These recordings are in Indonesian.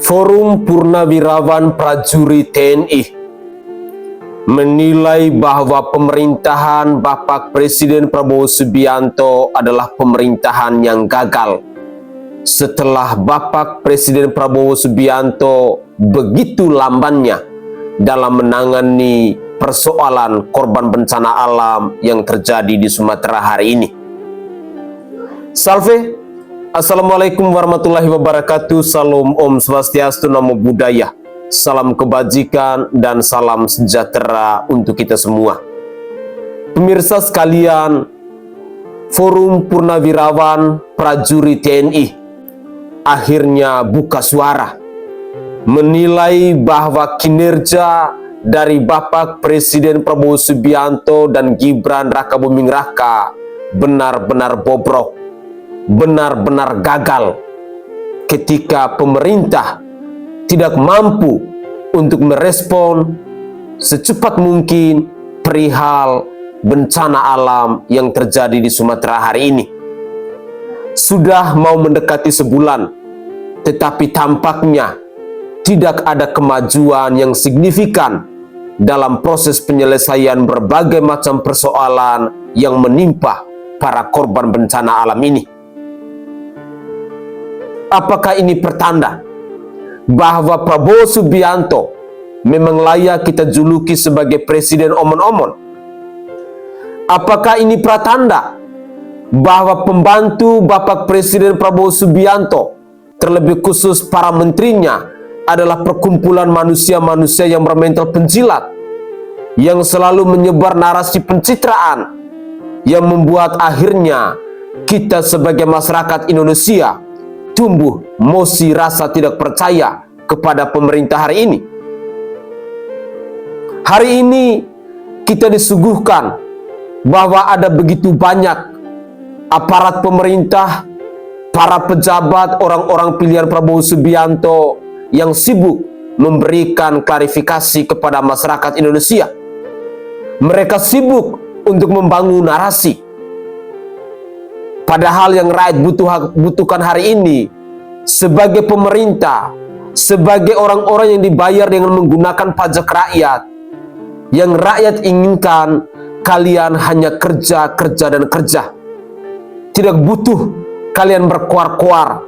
Forum Purnawirawan Prajurit TNI menilai bahwa pemerintahan Bapak Presiden Prabowo Subianto adalah pemerintahan yang gagal setelah Bapak Presiden Prabowo Subianto begitu lambannya dalam menangani persoalan korban bencana alam yang terjadi di Sumatera hari ini. Salve, Assalamualaikum warahmatullahi wabarakatuh. Salam Om Swastiastu, Namo Buddhaya. Salam kebajikan dan salam sejahtera untuk kita semua. Pemirsa sekalian, Forum Purnawirawan Prajurit TNI akhirnya buka suara menilai bahwa kinerja dari Bapak Presiden Prabowo Subianto dan Gibran Rakabuming Raka benar-benar bobrok, benar-benar gagal ketika pemerintah tidak mampu untuk merespon secepat mungkin perihal bencana alam yang terjadi di Sumatera hari ini. Sudah mau mendekati sebulan, tetapi tampaknya tidak ada kemajuan yang signifikan dalam proses penyelesaian berbagai macam persoalan yang menimpa para korban bencana alam ini. Apakah ini pertanda bahwa Prabowo Subianto memang layak kita juluki sebagai presiden omon-omon? Apakah ini pertanda bahwa pembantu Bapak Presiden Prabowo Subianto, terlebih khusus para menterinya, adalah perkumpulan manusia-manusia yang bermental penjilat, yang selalu menyebar narasi pencitraan, yang membuat akhirnya kita sebagai masyarakat Indonesia tumbuh emosi rasa tidak percaya kepada pemerintah hari ini. Hari ini kita disuguhkan bahwa ada begitu banyak aparat pemerintah, para pejabat, orang-orang pilihan Prabowo Subianto yang sibuk memberikan klarifikasi kepada masyarakat Indonesia. Mereka sibuk untuk membangun narasi. Padahal yang rakyat butuhkan hari ini sebagai pemerintah, sebagai orang-orang yang dibayar dengan menggunakan pajak rakyat, yang rakyat inginkan kalian hanya kerja, kerja, dan kerja. Tidak butuh kalian berkuar-kuar,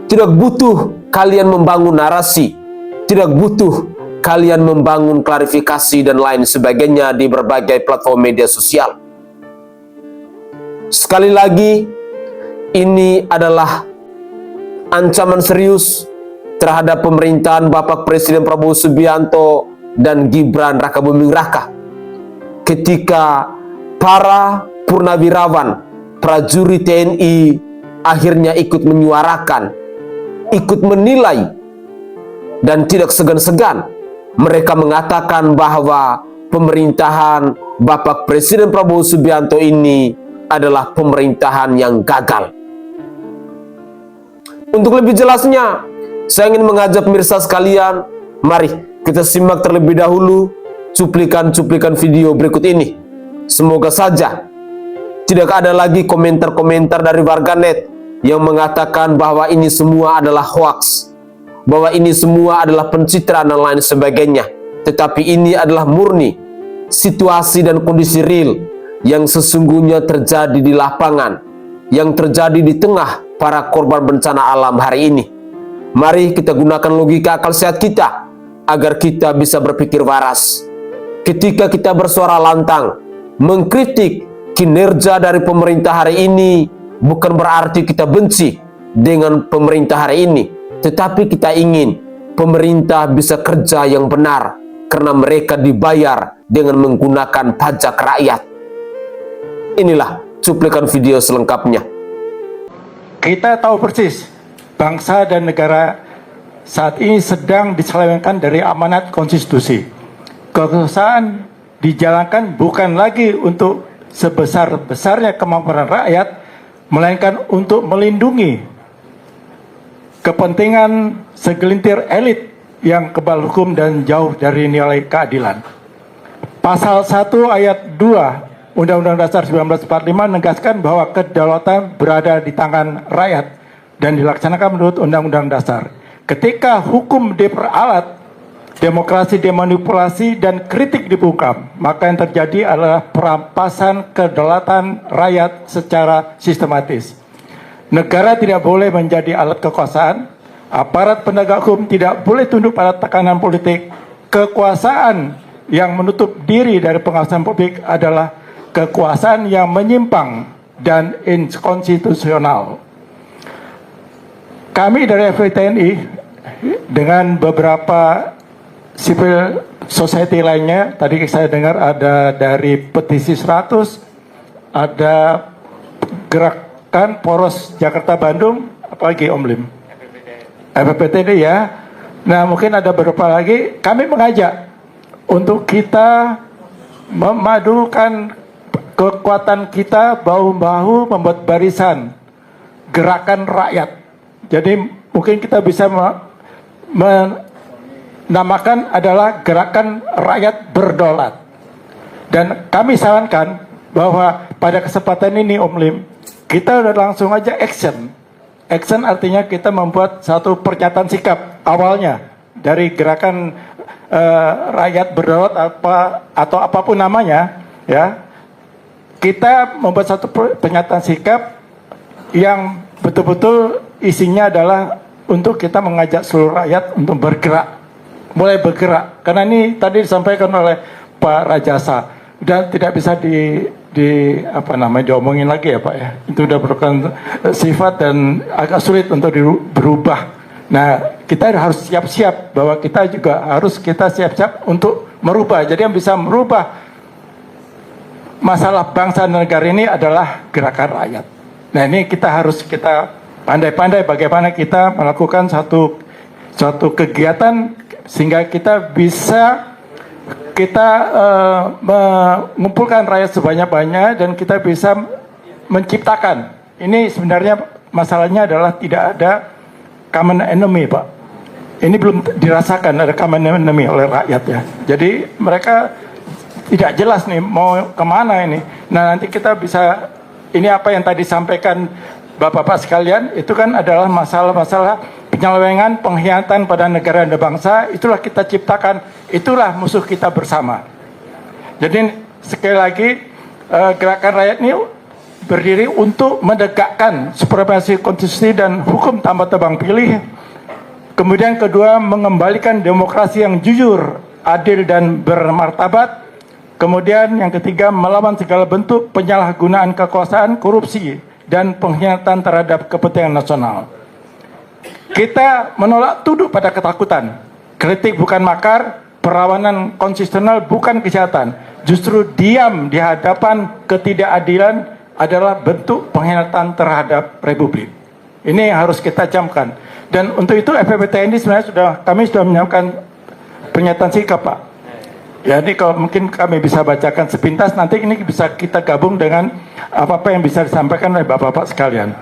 tidak butuh kalian membangun narasi, tidak butuh kalian membangun klarifikasi dan lain sebagainya di berbagai platform media sosial. Sekali lagi, ini adalah ancaman serius terhadap pemerintahan Bapak Presiden Prabowo Subianto dan Gibran Rakabuming Raka ketika para purnawirawan prajurit TNI akhirnya ikut menyuarakan, ikut menilai, dan tidak segan-segan mereka mengatakan bahwa pemerintahan Bapak Presiden Prabowo Subianto ini adalah pemerintahan yang gagal. Untuk lebih jelasnya, saya ingin mengajak pemirsa sekalian, mari kita simak terlebih dahulu cuplikan-cuplikan video berikut ini. Semoga saja tidak ada lagi komentar-komentar dari warganet yang mengatakan bahwa ini semua adalah hoax, bahwa ini semua adalah pencitraan dan lain sebagainya. Tetapi ini adalah murni situasi dan kondisi real yang sesungguhnya terjadi di lapangan, yang terjadi di tengah para korban bencana alam hari ini. Mari kita gunakan logika akal sehat kita agar kita bisa berpikir waras. Ketika kita bersuara lantang mengkritik kinerja dari pemerintah hari ini, bukan berarti kita benci dengan pemerintah hari ini, tetapi kita ingin pemerintah bisa kerja yang benar karena mereka dibayar dengan menggunakan pajak rakyat. Inilah cuplikan video selengkapnya. Kita tahu persis bangsa dan negara saat ini sedang diselewengkan dari amanat konstitusi. Kekuasaan dijalankan bukan lagi untuk sebesar-besarnya kemampuan rakyat, melainkan untuk melindungi kepentingan segelintir elit yang kebal hukum dan jauh dari nilai keadilan. Pasal 1 ayat 2 Undang-Undang Dasar 1945 menegaskan bahwa kedaulatan berada di tangan rakyat dan dilaksanakan menurut Undang-Undang Dasar. Ketika hukum diperalat, demokrasi dimanipulasi, dan kritik dibungkam, maka yang terjadi adalah perampasan kedaulatan rakyat secara sistematis. Negara tidak boleh menjadi alat kekuasaan, aparat penegak hukum tidak boleh tunduk pada tekanan politik, kekuasaan yang menutup diri dari pengawasan publik adalah kekuasaan yang menyimpang dan inkonstitusional. Kami dari FPTNI dengan beberapa civil society lainnya, tadi saya dengar ada dari Petisi 100, ada Gerakan Poros Jakarta Bandung, apalagi Om Lim? FPTNI ya. Nah, mungkin ada beberapa lagi. Kami mengajak untuk kita memadukan kekuatan kita bahu-bahu membuat barisan gerakan rakyat. Jadi mungkin kita bisa menamakan adalah gerakan rakyat berdaulat. Dan kami sarankan bahwa pada kesempatan ini Om Lim, kita udah langsung aja action. Action artinya kita membuat satu pernyataan sikap awalnya dari gerakan rakyat berdaulat atau apapun namanya, ya. Kita membuat satu pernyataan sikap yang betul-betul isinya adalah untuk kita mengajak seluruh rakyat untuk bergerak, mulai bergerak. Karena ini tadi disampaikan oleh Pak Rajasa, dan tidak bisa diomongin lagi ya Pak ya. Itu udah merupakan sifat dan agak sulit untuk berubah. Nah, kita harus siap-siap bahwa kita juga harus siap-siap untuk merubah. Jadi yang bisa merubah masalah bangsa dan negara ini adalah gerakan rakyat. Nah, ini kita pandai-pandai bagaimana kita melakukan suatu kegiatan sehingga kita bisa mengumpulkan rakyat sebanyak-banyaknya dan kita bisa menciptakan. Ini sebenarnya masalahnya adalah tidak ada common enemy, Pak. Ini belum dirasakan ada common enemy oleh rakyat ya. Jadi mereka tidak jelas nih mau kemana ini. Nah, nanti kita bisa, ini apa yang tadi sampaikan Bapak-Bapak sekalian, itu kan adalah masalah-masalah penyelewengan, pengkhianatan pada negara dan bangsa. Itulah kita ciptakan, itulah musuh kita bersama. Jadi sekali lagi gerakan rakyat ini berdiri untuk menegakkan supremasi konstitusi dan hukum tanpa tebang pilih. Kemudian kedua, mengembalikan demokrasi yang jujur, adil dan bermartabat. Kemudian yang ketiga, melawan segala bentuk penyalahgunaan kekuasaan, korupsi, dan pengkhianatan terhadap kepentingan nasional. Kita menolak tunduk pada ketakutan. Kritik bukan makar, perlawanan konstitusional bukan kejahatan. Justru diam di hadapan ketidakadilan adalah bentuk pengkhianatan terhadap Republik. Ini harus kita camkan. Dan untuk itu FPTNI sebenarnya kami sudah menyiapkan pernyataan sikap, Pak. Ya, ini kalau mungkin kami bisa bacakan sepintas, nanti ini bisa kita gabung dengan apa-apa yang bisa disampaikan oleh Bapak-Bapak sekalian.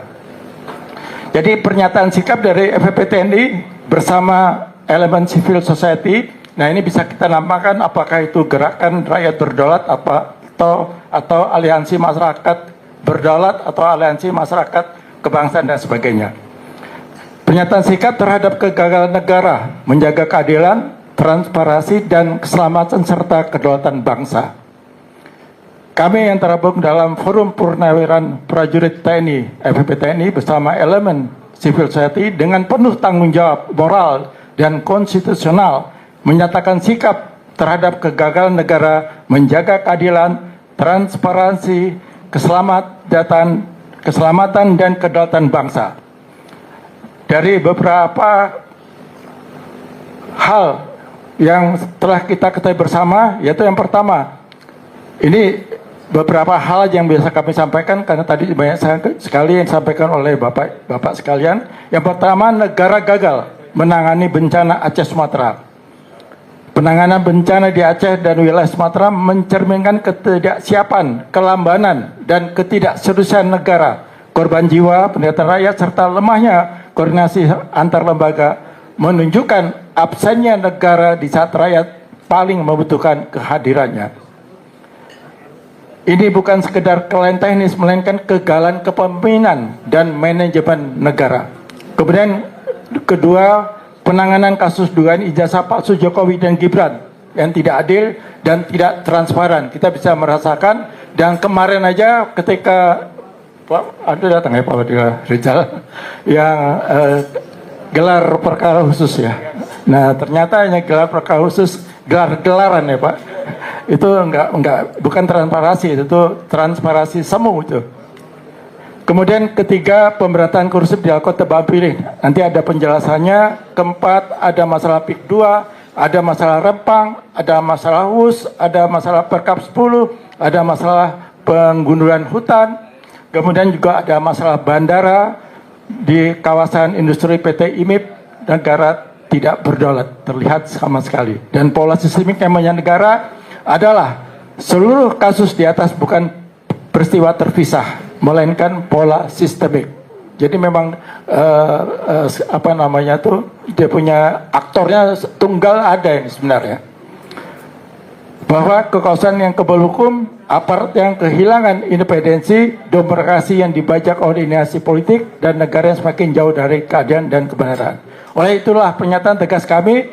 Jadi pernyataan sikap dari FPTNI bersama elemen civil society, nah ini bisa kita namakan apakah itu gerakan rakyat berdaulat atau aliansi masyarakat berdaulat atau aliansi masyarakat kebangsaan dan sebagainya. Pernyataan sikap terhadap kegagalan negara menjaga keadilan, transparansi dan keselamatan serta kedaulatan bangsa. Kami yang tergabung dalam Forum Purnawiran Prajurit TNI FPTNI bersama elemen civil society dengan penuh tanggung jawab moral dan konstitusional menyatakan sikap terhadap kegagalan negara menjaga keadilan, transparansi, keselamatan dan kedaulatan bangsa. Dari beberapa hal yang telah kita ketahui bersama, yaitu yang pertama, ini beberapa hal yang biasa kami sampaikan karena tadi banyak sekali yang disampaikan oleh bapak sekalian. Yang pertama, negara gagal menangani bencana Aceh Sumatera. Penanganan bencana di Aceh dan wilayah Sumatera mencerminkan ketidaksiapan, kelambanan, dan ketidakseriusan negara, korban jiwa, penderitaan rakyat, serta lemahnya koordinasi antar lembaga, menunjukkan absennya negara di saat rakyat paling membutuhkan kehadirannya. Ini bukan sekedar kelainan teknis, melainkan kegagalan kepemimpinan dan manajemen negara. Kemudian kedua, penanganan kasus dugaan ijazah palsu Jokowi dan Gibran yang tidak adil dan tidak transparan. Kita bisa merasakan, dan kemarin aja ketika Pak ada datang ya Pak Rizal yang gelar perkara khusus ya. Nah ternyata hanya gelar perkara khusus, gelar-gelaran ya Pak. Itu bukan transparansi, itu transparansi semu itu. Kemudian ketiga, pemberantasan korupsi dilakukan tebang pilih. Nanti ada penjelasannya. Keempat, ada masalah PIK 2, ada masalah Rempang, ada masalah WUS, ada masalah Perkap 10, ada masalah penggundulan hutan. Kemudian juga ada masalah bandara di kawasan industri PT IMIP, negara tidak berdaulat, terlihat sama sekali. Dan pola sistemik namanya negara adalah seluruh kasus di atas bukan peristiwa terpisah, melainkan pola sistemik. Jadi memang apa namanya tuh, dia punya aktornya tunggal ada ini sebenarnya. Bahwa kekuasaan yang kebal hukum, aparat yang kehilangan independensi, demokrasi yang dibajak oleh dinasti politik, dan negara yang semakin jauh dari keadilan dan kebenaran. Oleh itulah pernyataan tegas kami,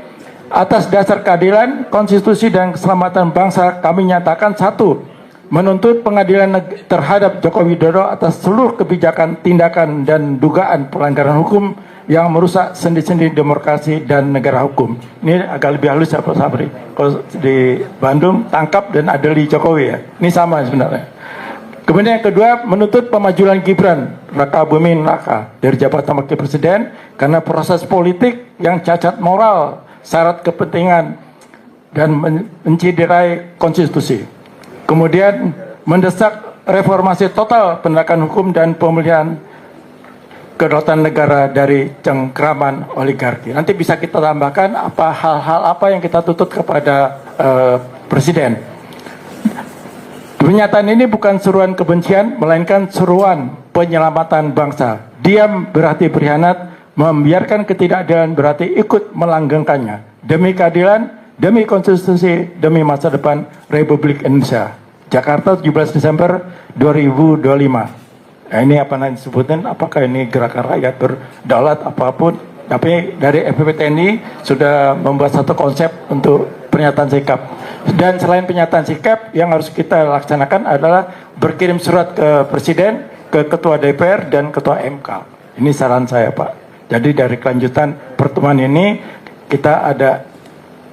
atas dasar keadilan, konstitusi dan keselamatan bangsa, kami nyatakan satu, menuntut pengadilan terhadap Joko Widodo atas seluruh kebijakan, tindakan, dan dugaan pelanggaran hukum yang merusak sendi-sendi demokrasi dan negara hukum. Ini agak lebih halus ya Pak Sabri. Kalau di Bandung tangkap dan adili Jokowi ya. Ini sama sebenarnya. Kemudian yang kedua, menuntut pemajulan Gibran Raka Buming Raka dari jabatan wakil presiden karena proses politik yang cacat moral, syarat kepentingan, dan menciderai konstitusi. Kemudian mendesak reformasi total penegakan hukum dan pemulihan kedaulatan negara dari cengkraman oligarki. Nanti bisa kita tambahkan hal-hal apa yang kita tuntut kepada Presiden. Pernyataan ini bukan seruan kebencian, melainkan seruan penyelamatan bangsa. Diam berarti berkhianat, membiarkan ketidakadilan berarti ikut melanggengkannya. Demi keadilan, demi konstitusi, demi masa depan Republik Indonesia. Jakarta 17 Desember 2025. Nah, ini apa nanti sebutin, apakah ini gerakan rakyat berdaulat apapun, tapi dari FPP TNI sudah membuat satu konsep untuk pernyataan sikap. Dan selain pernyataan sikap, yang harus kita laksanakan adalah berkirim surat ke Presiden, ke Ketua DPR, dan Ketua MK. Ini saran saya Pak. Jadi dari kelanjutan pertemuan ini, kita ada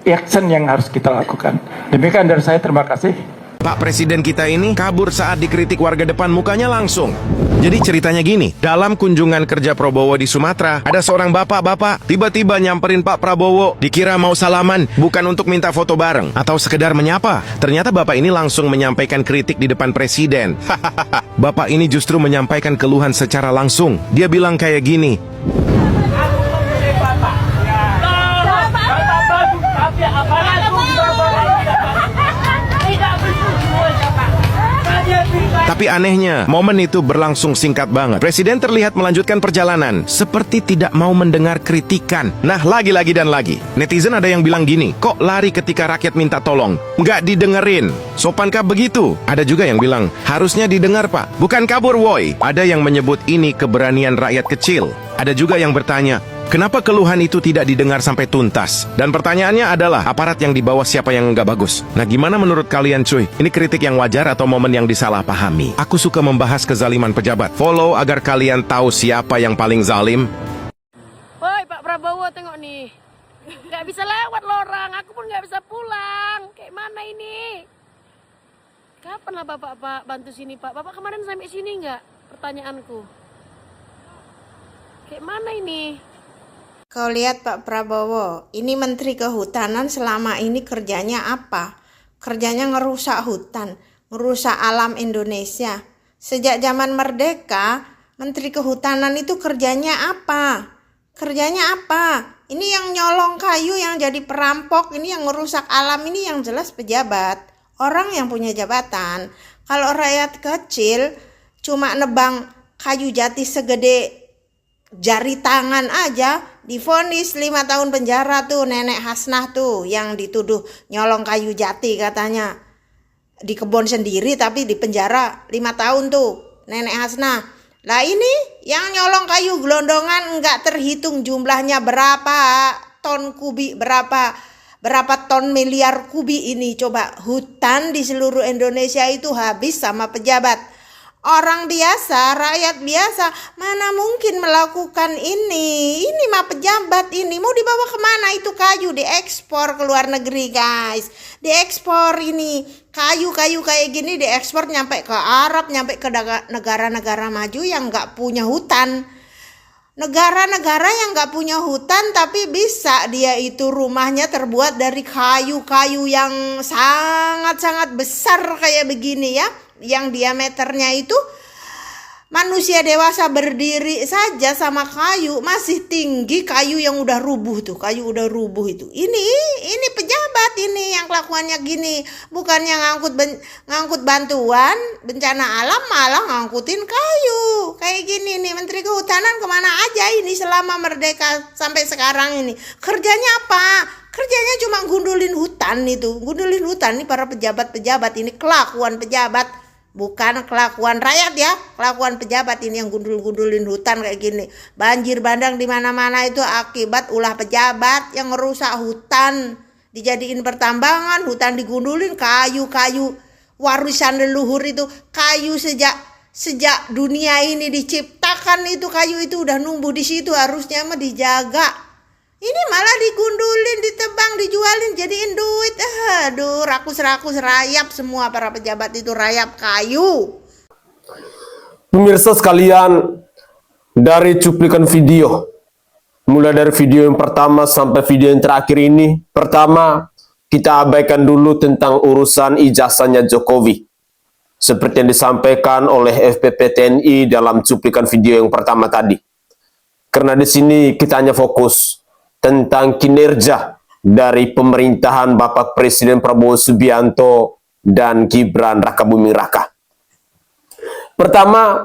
action yang harus kita lakukan. Demikian dari saya, terima kasih. Pak Presiden kita ini kabur saat dikritik warga depan mukanya langsung. Jadi ceritanya gini, dalam kunjungan kerja Prabowo di Sumatera, ada seorang bapak-bapak tiba-tiba nyamperin Pak Prabowo, dikira mau salaman, bukan untuk minta foto bareng atau sekedar menyapa. Ternyata bapak ini langsung menyampaikan kritik di depan Presiden. Bapak ini justru menyampaikan keluhan secara langsung. Dia bilang kayak gini, tapi anehnya, momen itu berlangsung singkat banget. Presiden terlihat melanjutkan perjalanan, seperti tidak mau mendengar kritikan. Nah, lagi-lagi dan lagi. Netizen ada yang bilang gini, kok lari ketika rakyat minta tolong? Nggak didengerin. Sopankah begitu? Ada juga yang bilang, harusnya didengar Pak, bukan kabur woi. Ada yang menyebut ini keberanian rakyat kecil. Ada juga yang bertanya, kenapa keluhan itu tidak didengar sampai tuntas? Dan pertanyaannya adalah, aparat yang di bawah siapa yang nggak bagus? Nah, gimana menurut kalian cuy? Ini kritik yang wajar atau momen yang disalahpahami? Aku suka membahas kezaliman pejabat. Follow agar kalian tahu siapa yang paling zalim. Woi Pak Prabowo, tengok nih. Nggak bisa lewat loh orang, aku pun nggak bisa pulang. Kayak mana ini? Kapan lah Bapak bantu sini Pak? Bapak kemarin sampai sini nggak? Pertanyaanku. Kayak mana ini? Kau lihat Pak Prabowo, ini Menteri Kehutanan selama ini kerjanya apa? Kerjanya ngerusak hutan, ngerusak alam Indonesia. Sejak zaman merdeka, Menteri Kehutanan itu kerjanya apa? Kerjanya apa? Ini yang nyolong kayu, yang jadi perampok, ini yang ngerusak alam, ini yang jelas pejabat. Orang yang punya jabatan. Kalau rakyat kecil cuma nebang kayu jati segede jari tangan aja, divonis 5 tahun penjara tuh Nenek Hasnah tuh yang dituduh nyolong kayu jati katanya. Di kebun sendiri tapi di penjara 5 tahun tuh Nenek Hasnah. Lah ini yang nyolong kayu gelondongan nggak terhitung jumlahnya berapa. ton kubik, berapa ton miliar kubik ini. Coba hutan di seluruh Indonesia itu habis sama pejabat. Orang biasa, rakyat biasa, mana mungkin melakukan ini? Ini mah pejabat ini. Mau dibawa kemana itu kayu? Diekspor ke luar negeri, guys. Diekspor ini. Kayu-kayu kayak gini diekspor nyampe ke Arab, nyampe ke negara-negara maju yang nggak punya hutan. Negara-negara yang nggak punya hutan tapi bisa dia itu rumahnya terbuat dari kayu-kayu yang sangat-sangat besar kayak begini ya. Yang diameternya itu manusia dewasa berdiri saja sama kayu masih tinggi, kayu yang udah rubuh tuh, kayu udah rubuh itu. Ini pejabat ini yang kelakuannya gini, bukannya ngangkut bantuan bencana alam malah ngangkutin kayu kayak gini nih. Menteri Kehutanan kemana aja ini selama merdeka sampai sekarang ini? Kerjanya apa? Kerjanya cuma gundulin hutan itu, gundulin hutan nih para pejabat-pejabat ini. Kelakuan pejabat, bukan kelakuan rakyat ya, kelakuan pejabat ini yang gundul-gundulin hutan kayak gini. Banjir bandang di mana-mana itu akibat ulah pejabat yang merusak hutan, dijadiin pertambangan, hutan digundulin, kayu-kayu warisan leluhur itu, kayu sejak dunia ini diciptakan itu kayu itu udah numbuh di situ, harusnya mah dijaga. Ini malah digundulin, ditebang, dijualin, jadiin duit. Aduh, rakus-rakus, rayap semua para pejabat itu, rayap kayu. Pemirsa sekalian, dari cuplikan video, mulai dari video yang pertama sampai video yang terakhir ini, pertama, kita abaikan dulu tentang urusan ijazahnya Jokowi. Seperti yang disampaikan oleh FPP TNI dalam cuplikan video yang pertama tadi. Karena di sini kita hanya fokus tentang kinerja dari pemerintahan Bapak Presiden Prabowo Subianto dan Gibran Rakabuming Raka. Pertama,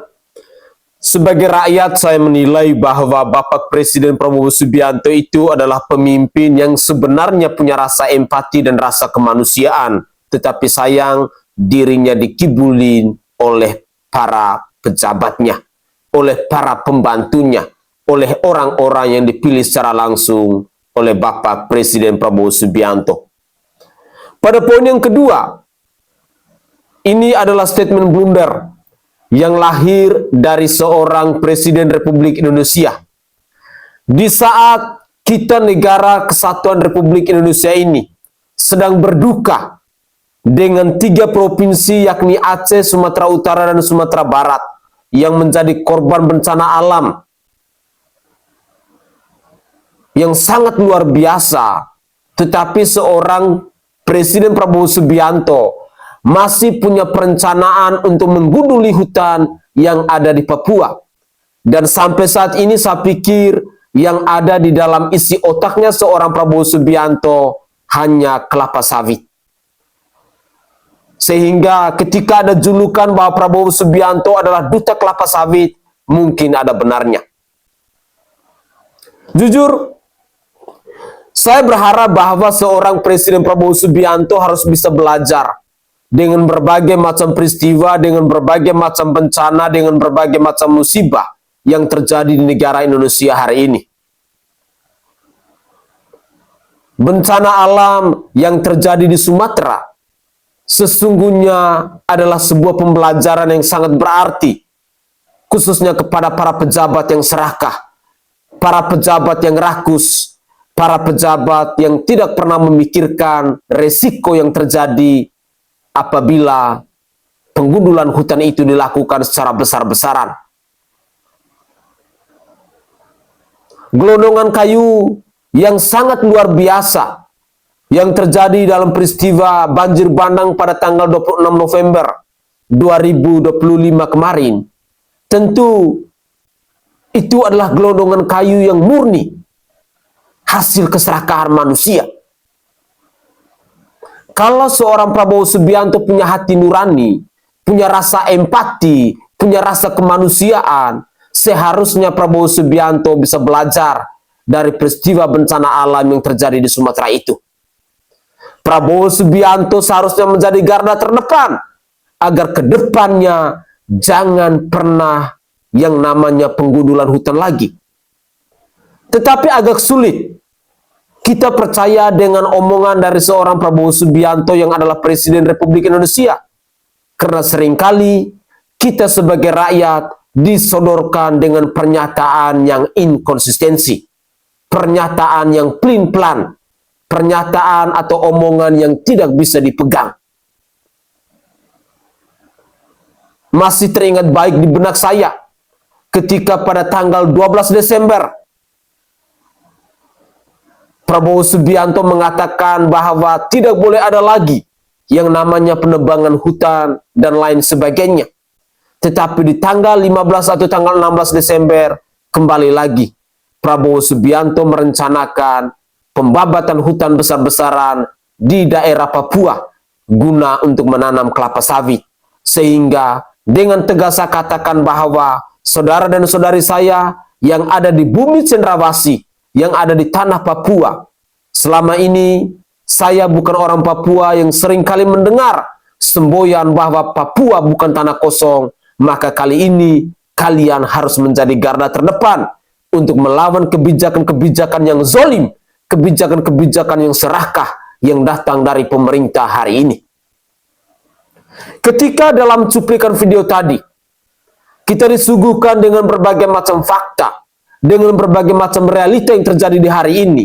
sebagai rakyat saya menilai bahwa Bapak Presiden Prabowo Subianto itu adalah pemimpin yang sebenarnya punya rasa empati dan rasa kemanusiaan, tetapi sayang dirinya dikibulin oleh para pejabatnya, oleh para pembantunya, oleh orang-orang yang dipilih secara langsung oleh Bapak Presiden Prabowo Subianto. Pada poin yang kedua, ini adalah statement blunder yang lahir dari seorang Presiden Republik Indonesia. Di saat kita negara kesatuan Republik Indonesia ini sedang berduka dengan 3 provinsi yakni Aceh, Sumatera Utara, dan Sumatera Barat yang menjadi korban bencana alam yang sangat luar biasa, tetapi seorang Presiden Prabowo Subianto masih punya perencanaan untuk menggunduli hutan yang ada di Papua. Dan sampai saat ini saya pikir yang ada di dalam isi otaknya seorang Prabowo Subianto hanya kelapa sawit. Sehingga ketika ada julukan bahwa Prabowo Subianto adalah duta kelapa sawit, mungkin ada benarnya. Jujur, saya berharap bahwa seorang Presiden Prabowo Subianto harus bisa belajar dengan berbagai macam peristiwa, dengan berbagai macam bencana, dengan berbagai macam musibah yang terjadi di negara Indonesia hari ini. Bencana alam yang terjadi di Sumatera sesungguhnya adalah sebuah pembelajaran yang sangat berarti, khususnya kepada para pejabat yang serakah, para pejabat yang rakus, para pejabat yang tidak pernah memikirkan resiko yang terjadi apabila penggundulan hutan itu dilakukan secara besar-besaran. Gelondongan kayu yang sangat luar biasa yang terjadi dalam peristiwa banjir bandang pada tanggal 26 November 2025 kemarin, tentu itu adalah gelondongan kayu yang murni hasil keserakahan manusia. Kalau seorang Prabowo Subianto punya hati nurani, punya rasa empati, punya rasa kemanusiaan, seharusnya Prabowo Subianto bisa belajar dari peristiwa bencana alam yang terjadi di Sumatera itu. Prabowo Subianto seharusnya menjadi garda terdepan agar kedepannya jangan pernah yang namanya penggundulan hutan lagi. Tetapi agak sulit Kita percaya dengan omongan dari seorang Prabowo Subianto yang adalah Presiden Republik Indonesia. Karena seringkali kita sebagai rakyat disodorkan dengan pernyataan yang inkonsistensi, pernyataan yang pelin-pelan, pernyataan atau omongan yang tidak bisa dipegang. Masih teringat baik di benak saya ketika pada tanggal 12 Desember Prabowo Subianto mengatakan bahwa tidak boleh ada lagi yang namanya penebangan hutan dan lain sebagainya. Tetapi di tanggal 15 atau tanggal 16 Desember, kembali lagi Prabowo Subianto merencanakan pembabatan hutan besar-besaran di daerah Papua guna untuk menanam kelapa sawit. Sehingga dengan tegas saya katakan bahwa saudara dan saudari saya yang ada di bumi Cendrawasih, yang ada di tanah Papua. Selama ini saya bukan orang Papua yang seringkali mendengar semboyan bahwa Papua bukan tanah kosong, maka kali ini kalian harus menjadi garda terdepan untuk melawan kebijakan-kebijakan yang zolim, kebijakan-kebijakan yang serakah yang datang dari pemerintah hari ini. Ketika dalam cuplikan video tadi kita disuguhkan dengan berbagai macam fakta, dengan berbagai macam realita yang terjadi di hari ini,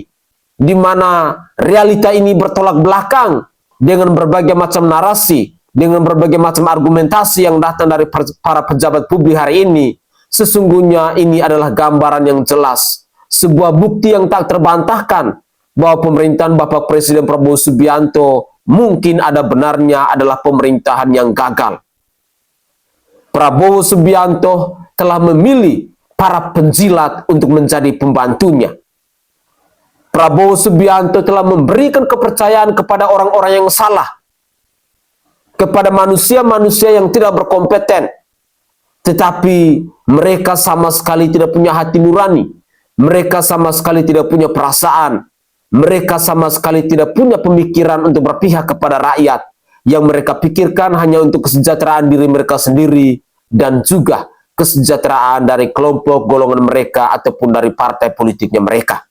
di mana realita ini bertolak belakang dengan berbagai macam narasi, dengan berbagai macam argumentasi yang datang dari para pejabat publik hari ini. Sesungguhnya ini adalah gambaran yang jelas, sebuah bukti yang tak terbantahkan bahwa pemerintahan Bapak Presiden Prabowo Subianto mungkin ada benarnya adalah pemerintahan yang gagal. Prabowo Subianto telah memilih para penjilat untuk menjadi pembantunya. Prabowo Subianto telah memberikan kepercayaan kepada orang-orang yang salah, kepada manusia-manusia yang tidak berkompeten, tetapi mereka sama sekali tidak punya hati nurani, mereka sama sekali tidak punya perasaan, mereka sama sekali tidak punya pemikiran untuk berpihak kepada rakyat. Yang mereka pikirkan hanya untuk kesejahteraan diri mereka sendiri dan juga kesejahteraan dari kelompok golongan mereka ataupun dari partai politiknya mereka.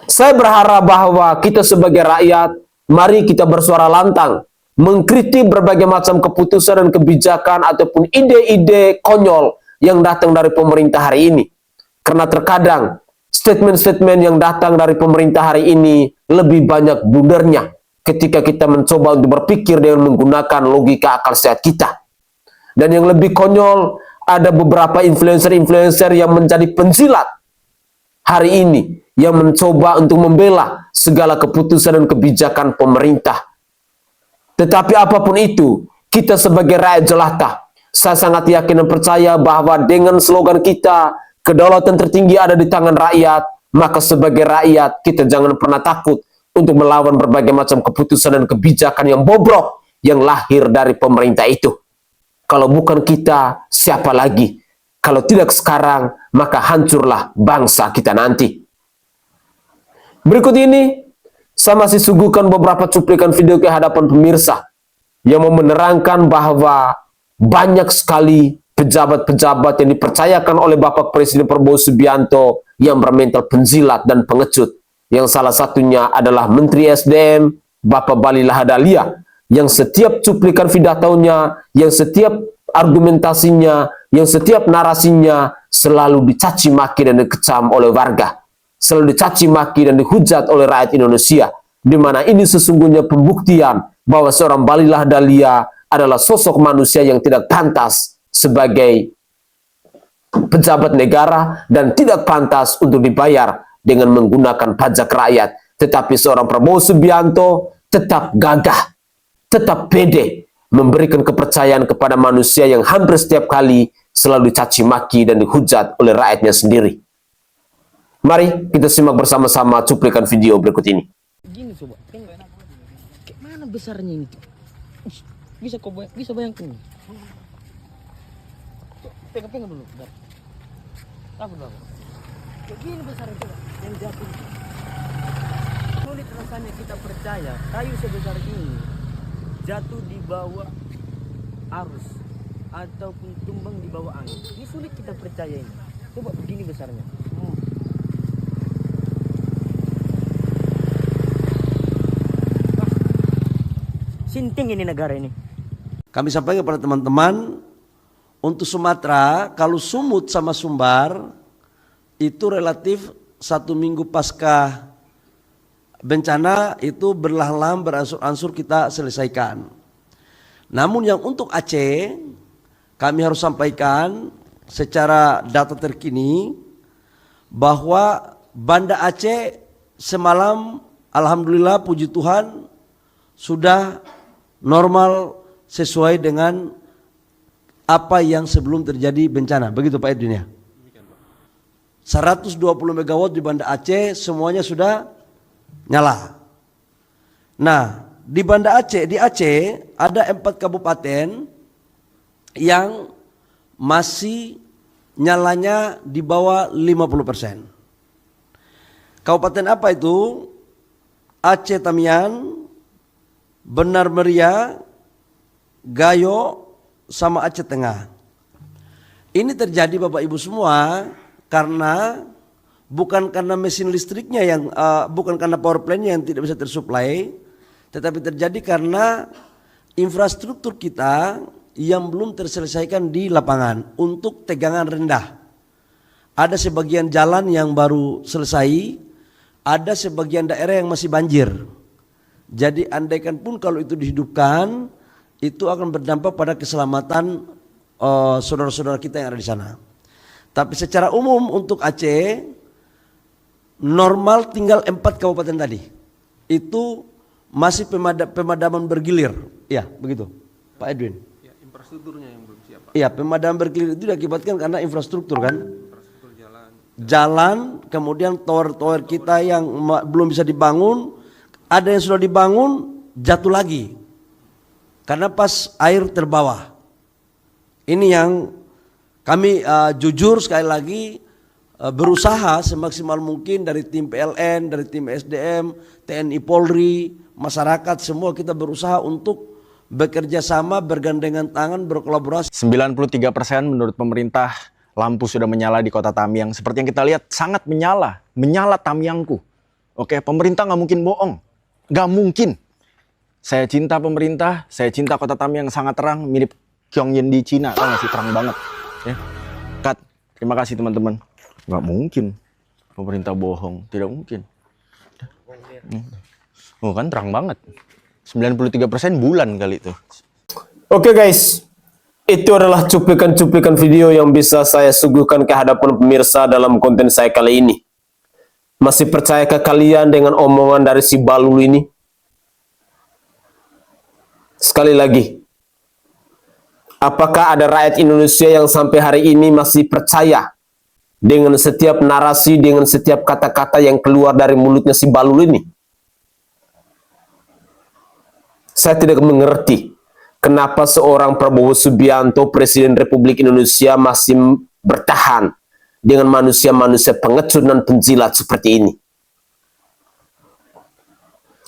Saya berharap bahwa kita sebagai rakyat, mari kita bersuara lantang, mengkritik berbagai macam keputusan dan kebijakan ataupun ide-ide konyol yang datang dari pemerintah hari ini. Karena terkadang statement-statement yang datang dari pemerintah hari ini lebih banyak blundernya ketika kita mencoba untuk berpikir dengan menggunakan logika akal sehat kita. Dan yang lebih konyol, ada beberapa influencer-influencer yang menjadi penjilat hari ini, yang mencoba untuk membela segala keputusan dan kebijakan pemerintah. Tetapi apapun itu, kita sebagai rakyat jelata, saya sangat yakin dan percaya bahwa dengan slogan kita, kedaulatan tertinggi ada di tangan rakyat, maka sebagai rakyat kita jangan pernah takut untuk melawan berbagai macam keputusan dan kebijakan yang bobrok yang lahir dari pemerintah itu. Kalau bukan kita, siapa lagi? Kalau tidak sekarang, maka hancurlah bangsa kita nanti. Berikut ini, saya masih suguhkan beberapa cuplikan video ke hadapan pemirsa yang menerangkan bahwa banyak sekali pejabat-pejabat yang dipercayakan oleh Bapak Presiden Prabowo Subianto yang bermental penjilat dan pengecut. Yang salah satunya adalah Menteri SDM, Bapak Bahlil Lahadalia, yang setiap cuplikan pidatonya, yang setiap argumentasinya, yang setiap narasinya selalu dicaci maki dan dikecam oleh warga, selalu dicaci maki dan dihujat oleh rakyat Indonesia, di mana ini sesungguhnya pembuktian bahwa seorang Bahlil Lahadalia adalah sosok manusia yang tidak pantas sebagai pejabat negara dan tidak pantas untuk dibayar dengan menggunakan pajak rakyat. Tetapi seorang Prabowo Subianto tetap gagah, tetap pede, memberikan kepercayaan kepada manusia yang hampir setiap kali selalu dicaci maki dan dihujat oleh rakyatnya sendiri. Mari kita simak bersama-sama cuplikan video berikut ini. Gini coba, kayak mana besarnya ini? Bisa bayangkan nih. Pegang dulu, bentar. Takut dulu. Kayak gini besarnya coba, yang jatuh. Sulit rasanya kita percaya kayu sebesar ini jatuh di bawah arus ataupun tumbang di bawah angin. Ini sulit kita percaya ini. Coba begini besarnya. Sinting ini negara ini. Kami sampaikan kepada teman-teman, untuk Sumatera, kalau Sumut sama Sumbar, itu relatif 1 minggu pasca bencana itu berlahan-lahan beransur-ansur kita selesaikan. Namun yang untuk Aceh, kami harus sampaikan secara data terkini bahwa Banda Aceh semalam alhamdulillah puji Tuhan sudah normal sesuai dengan apa yang sebelum terjadi bencana. Begitu Pak Edwin ya? 120 megawatt di Banda Aceh semuanya sudah nyala. Nah, di Banda Aceh, di Aceh ada 4 kabupaten yang masih nyalanya di bawah 50%. Kabupaten apa itu? Aceh Tamiang, Benar Meriah, Gayo, sama Aceh Tengah. Ini terjadi Bapak Ibu semua karena bukan karena mesin listriknya yang bukan karena power plant-nya yang tidak bisa tersuplai, tetapi terjadi karena infrastruktur kita yang belum terselesaikan di lapangan untuk tegangan rendah. Ada sebagian jalan yang baru selesai, ada sebagian daerah yang masih banjir. Jadi andaikan pun kalau itu dihidupkan, itu akan berdampak pada keselamatan saudara-saudara kita yang ada di sana. Tapi secara umum untuk Aceh normal tinggal 4 kabupaten tadi. Itu masih pemadaman bergilir. Ya, begitu. Pak Edwin. Ya, infrastrukturnya yang belum siap. Iya, pemadaman bergilir itu diakibatkan karena infrastruktur kan. Infrastruktur jalan, kemudian tower-tower kita yang belum bisa dibangun, ada yang sudah dibangun jatuh lagi. Karena pas air terbawa. Ini yang kami jujur sekali lagi berusaha semaksimal mungkin dari tim PLN, dari tim SDM, TNI Polri, masyarakat semua kita berusaha untuk bekerja sama, bergandengan tangan, berkolaborasi. 93% menurut pemerintah lampu sudah menyala di kota Tamiang. Seperti yang kita lihat sangat menyala Tamiangku. Oke, pemerintah nggak mungkin bohong, nggak mungkin. Saya cinta pemerintah, saya cinta kota Tamiang sangat terang, mirip Pyongyang di Cina, kan masih terang banget. Ya. Kat, terima kasih teman-teman. Nggak mungkin pemerintah bohong, tidak mungkin. Oh kan terang banget, 93% bulan kali itu. Oke guys, itu adalah cuplikan-cuplikan video yang bisa saya suguhkan ke hadapan pemirsa dalam konten saya kali ini. Masih percayakah kalian dengan omongan dari si Balul ini? Sekali lagi, apakah ada rakyat Indonesia yang sampai hari ini masih percaya dengan setiap narasi, dengan setiap kata-kata yang keluar dari mulutnya si Balul ini? Saya tidak mengerti kenapa seorang Prabowo Subianto, Presiden Republik Indonesia, masih bertahan dengan manusia-manusia pengecut dan penjilat seperti ini.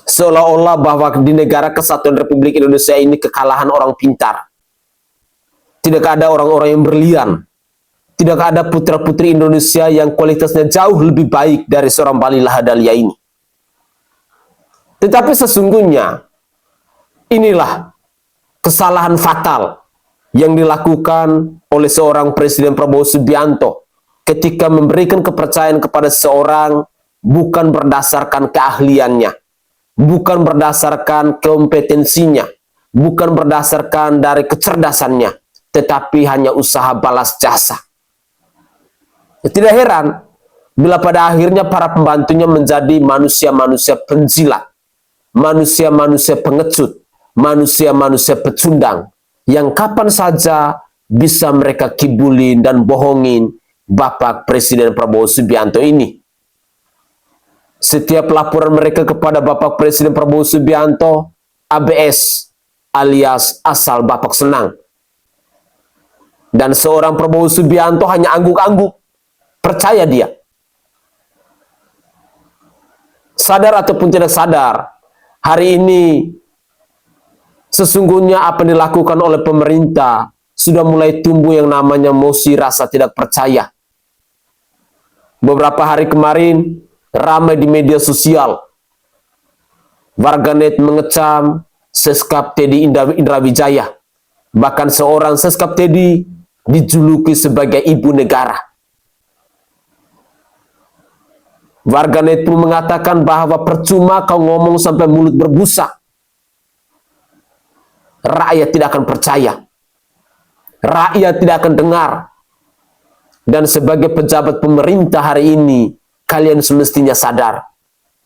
Seolah-olah bahwa di negara kesatuan Republik Indonesia ini kekalahan orang pintar. Tidak ada orang-orang yang berlian. Tidak ada putra-putri Indonesia yang kualitasnya jauh lebih baik dari seorang Balil Lahadalia ini. Tetapi sesungguhnya inilah kesalahan fatal yang dilakukan oleh seorang Presiden Prabowo Subianto ketika memberikan kepercayaan kepada seseorang bukan berdasarkan keahliannya, bukan berdasarkan kompetensinya, bukan berdasarkan dari kecerdasannya, tetapi hanya usaha balas jasa. Tidak heran bila pada akhirnya para pembantunya menjadi manusia-manusia penjilat, manusia-manusia pengecut, manusia-manusia pecundang yang kapan saja bisa mereka kibulin dan bohongin Bapak Presiden Prabowo Subianto ini. Setiap laporan mereka kepada Bapak Presiden Prabowo Subianto ABS alias asal Bapak senang. Dan seorang Prabowo Subianto hanya angguk-angguk, percaya dia. Sadar ataupun tidak sadar, hari ini sesungguhnya apa yang dilakukan oleh pemerintah sudah mulai tumbuh yang namanya mosi rasa tidak percaya. Beberapa hari kemarin ramai di media sosial, warganet mengecam Seskap Teddy Indra Wijaya. Bahkan seorang Seskap Teddy dijuluki sebagai ibu negara. Warganet pun mengatakan bahwa percuma kau ngomong sampai mulut berbusa. Rakyat tidak akan percaya. Rakyat tidak akan dengar. Dan sebagai pejabat pemerintah hari ini, kalian semestinya sadar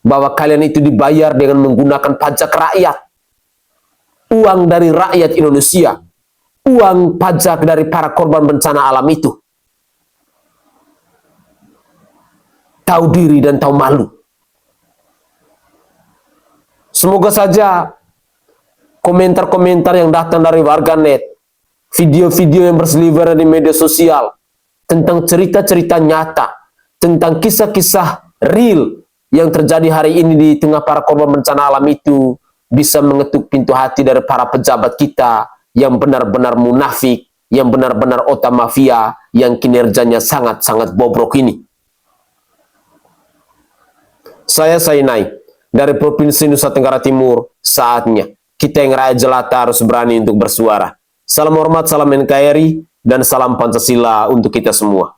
bahwa kalian itu dibayar dengan menggunakan pajak rakyat. Uang dari rakyat Indonesia. Uang pajak dari para korban bencana alam itu. Tahu diri dan tahu malu. Semoga saja komentar-komentar yang datang dari warganet, video-video yang berseliweran di media sosial, tentang cerita-cerita nyata, tentang kisah-kisah real yang terjadi hari ini di tengah para korban bencana alam itu, bisa mengetuk pintu hati dari para pejabat kita yang benar-benar munafik, yang benar-benar otak mafia, yang kinerjanya sangat-sangat bobrok ini. Saya Sainai dari Provinsi Nusa Tenggara Timur. Saatnya kita yang rakyat jelata harus berani untuk bersuara. Salam hormat, salam NKRI, dan salam Pancasila untuk kita semua.